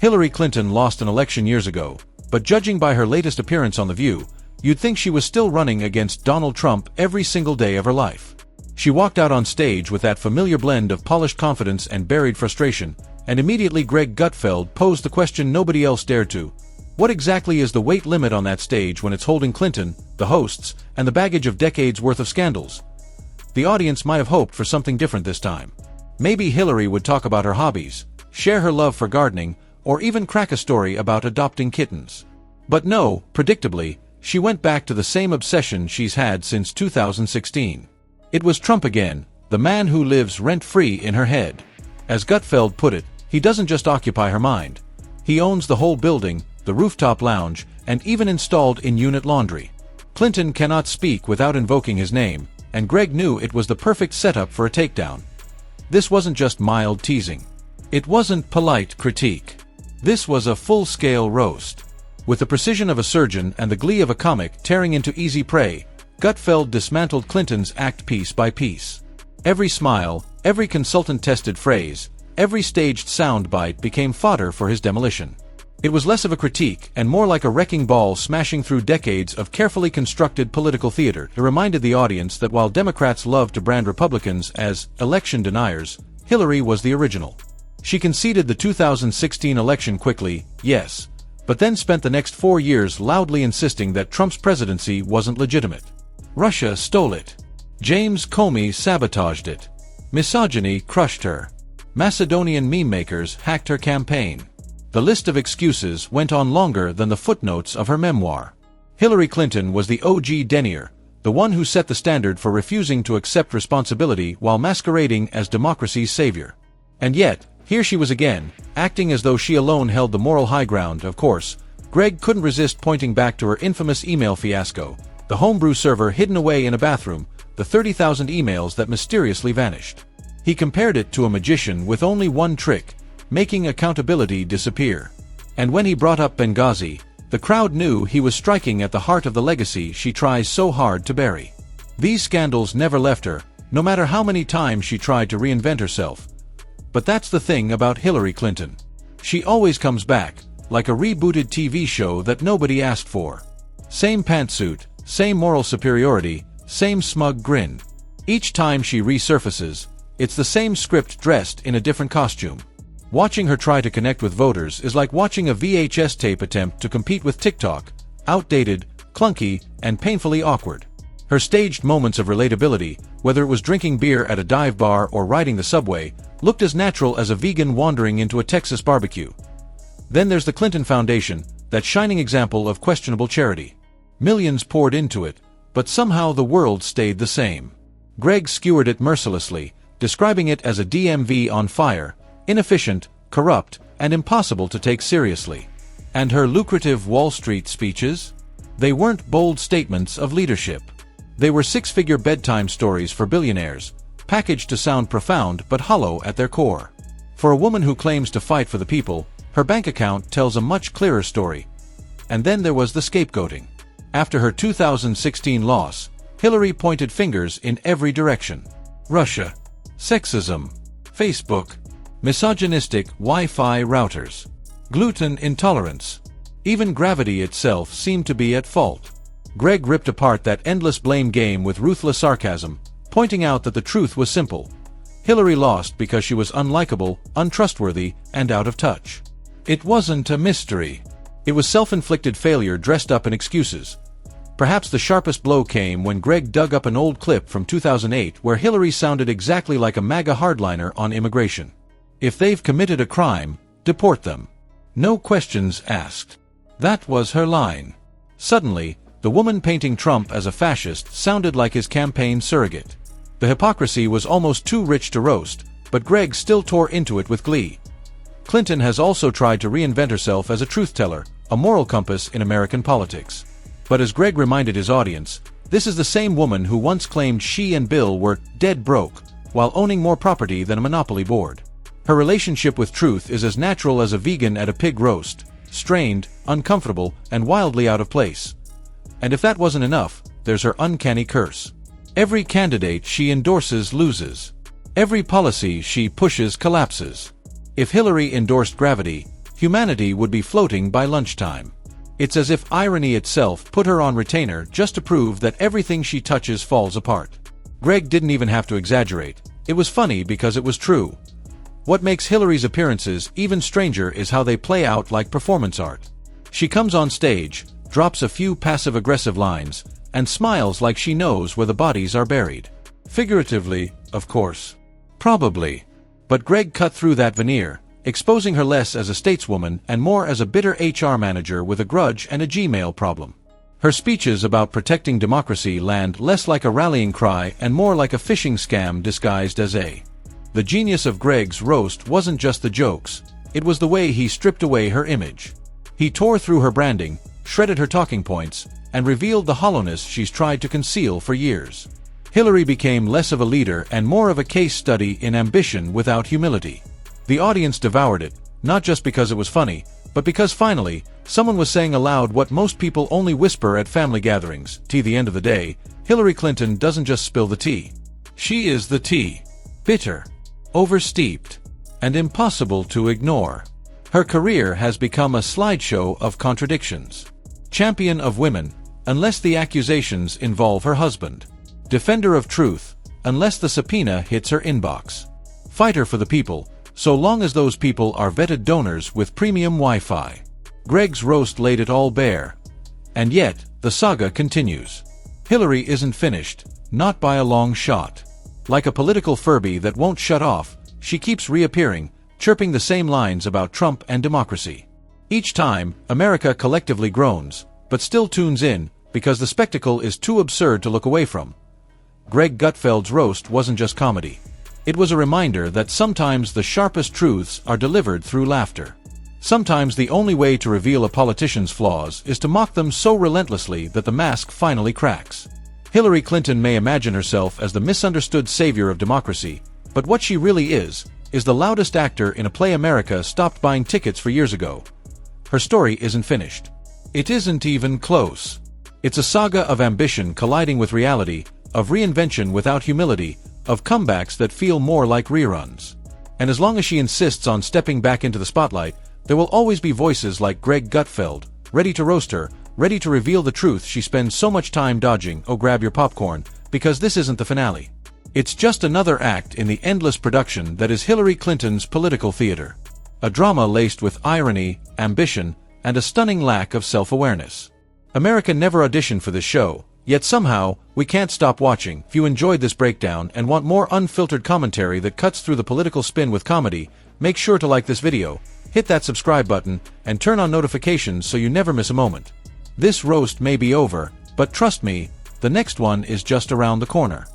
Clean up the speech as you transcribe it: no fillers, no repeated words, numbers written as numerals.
Hillary Clinton lost an election years ago, but judging by her latest appearance on The View, you'd think she was still running against Donald Trump every single day of her life. She walked out on stage with that familiar blend of polished confidence and buried frustration, and immediately Greg Gutfeld posed the question nobody else dared to. What exactly is the weight limit on that stage when it's holding Clinton, the hosts, and the baggage of decades worth of scandals? The audience might have hoped for something different this time. Maybe Hillary would talk about her hobbies, share her love for gardening, or even crack a story about adopting kittens. But no, predictably, she went back to the same obsession she's had since 2016. It was Trump again, the man who lives rent-free in her head. As Gutfeld put it, he doesn't just occupy her mind. He owns the whole building, the rooftop lounge, and even installed in-unit laundry. Clinton cannot speak without invoking his name, and Greg knew it was the perfect setup for a takedown. This wasn't just mild teasing. It wasn't polite critique. This was a full-scale roast. With the precision of a surgeon and the glee of a comic tearing into easy prey, Gutfeld dismantled Clinton's act piece by piece. Every smile, every consultant-tested phrase, every staged soundbite became fodder for his demolition. It was less of a critique and more like a wrecking ball smashing through decades of carefully constructed political theater. It reminded the audience that while Democrats love to brand Republicans as election deniers, Hillary was the original. She conceded the 2016 election quickly, yes, but then spent the next 4 years loudly insisting that Trump's presidency wasn't legitimate. Russia stole it. James Comey sabotaged it. Misogyny crushed her. Macedonian meme makers hacked her campaign. The list of excuses went on longer than the footnotes of her memoir. Hillary Clinton was the OG denier, the one who set the standard for refusing to accept responsibility while masquerading as democracy's savior. And yet, here she was again, acting as though she alone held the moral high ground. Of course, Greg couldn't resist pointing back to her infamous email fiasco, the homebrew server hidden away in a bathroom, the 30,000 emails that mysteriously vanished. He compared it to a magician with only one trick, making accountability disappear. And when he brought up Benghazi, the crowd knew he was striking at the heart of the legacy she tries so hard to bury. These scandals never left her, no matter how many times she tried to reinvent herself. But that's the thing about Hillary Clinton. She always comes back, like a rebooted TV show that nobody asked for. Same pantsuit, same moral superiority, same smug grin. Each time she resurfaces, it's the same script dressed in a different costume. Watching her try to connect with voters is like watching a VHS tape attempt to compete with TikTok, outdated, clunky, and painfully awkward. Her staged moments of relatability, whether it was drinking beer at a dive bar or riding the subway, looked as natural as a vegan wandering into a Texas barbecue. Then there's the Clinton Foundation, that shining example of questionable charity. Millions poured into it, but somehow the world stayed the same. Greg skewered it mercilessly, describing it as a DMV on fire, inefficient, corrupt, and impossible to take seriously. And her lucrative Wall Street speeches? They weren't bold statements of leadership. They were six-figure bedtime stories for billionaires, packaged to sound profound but hollow at their core. For a woman who claims to fight for the people, her bank account tells a much clearer story. And then there was the scapegoating. After her 2016 loss, Hillary pointed fingers in every direction. Russia, sexism, Facebook, misogynistic Wi-Fi routers, gluten intolerance. Even gravity itself seemed to be at fault. Greg ripped apart that endless blame game with ruthless sarcasm, pointing out that the truth was simple. Hillary lost because she was unlikable, untrustworthy, and out of touch. It wasn't a mystery. It was self-inflicted failure dressed up in excuses. Perhaps the sharpest blow came when Greg dug up an old clip from 2008 where Hillary sounded exactly like a MAGA hardliner on immigration. If they've committed a crime, deport them. No questions asked. That was her line. Suddenly, the woman painting Trump as a fascist sounded like his campaign surrogate. The hypocrisy was almost too rich to roast, but Greg still tore into it with glee. Clinton has also tried to reinvent herself as a truth-teller, a moral compass in American politics. But as Greg reminded his audience, this is the same woman who once claimed she and Bill were dead broke, while owning more property than a monopoly board. Her relationship with truth is as natural as a vegan at a pig roast, strained, uncomfortable, and wildly out of place. And if that wasn't enough, there's her uncanny curse. Every candidate she endorses loses. Every policy she pushes collapses. If Hillary endorsed gravity, humanity would be floating by lunchtime. It's as if irony itself put her on retainer just to prove that everything she touches falls apart. Greg didn't even have to exaggerate. It was funny because it was true. What makes Hillary's appearances even stranger is how they play out like performance art. She comes on stage, drops a few passive-aggressive lines, and smiles like she knows where the bodies are buried. Figuratively, of course. Probably. But Greg cut through that veneer, exposing her less as a stateswoman and more as a bitter HR manager with a grudge and a Gmail problem. Her speeches about protecting democracy land less like a rallying cry and more like a phishing scam disguised as a. The genius of Greg's roast wasn't just the jokes, it was the way he stripped away her image. He tore through her branding, shredded her talking points, and revealed the hollowness she's tried to conceal for years. Hillary became less of a leader and more of a case study in ambition without humility. The audience devoured it, not just because it was funny, but because finally, someone was saying aloud what most people only whisper at family gatherings. The end of the day, Hillary Clinton doesn't just spill the tea. She is the tea. Bitter, oversteeped, and impossible to ignore. Her career has become a slideshow of contradictions. Champion of women, unless the accusations involve her husband. Defender of truth, unless the subpoena hits her inbox. Fighter for the people, so long as those people are vetted donors with premium Wi-Fi. Greg's roast laid it all bare. And yet, the saga continues. Hillary isn't finished, not by a long shot. Like a political Furby that won't shut off, she keeps reappearing, chirping the same lines about Trump and democracy. Each time, America collectively groans, but still tunes in, because the spectacle is too absurd to look away from. Greg Gutfeld's roast wasn't just comedy. It was a reminder that sometimes the sharpest truths are delivered through laughter. Sometimes the only way to reveal a politician's flaws is to mock them so relentlessly that the mask finally cracks. Hillary Clinton may imagine herself as the misunderstood savior of democracy, but what she really is the loudest actor in a play America stopped buying tickets for years ago. Her story isn't finished. It isn't even close. It's a saga of ambition colliding with reality, of reinvention without humility, of comebacks that feel more like reruns. And as long as she insists on stepping back into the spotlight, there will always be voices like Greg Gutfeld, ready to roast her, ready to reveal the truth she spends so much time dodging. Oh, grab your popcorn, because this isn't the finale. It's just another act in the endless production that is Hillary Clinton's political theater. A drama laced with irony, ambition, and a stunning lack of self-awareness. America never auditioned for this show, yet somehow, we can't stop watching. If you enjoyed this breakdown and want more unfiltered commentary that cuts through the political spin with comedy, make sure to like this video, hit that subscribe button, and turn on notifications so you never miss a moment. This roast may be over, but trust me, the next one is just around the corner.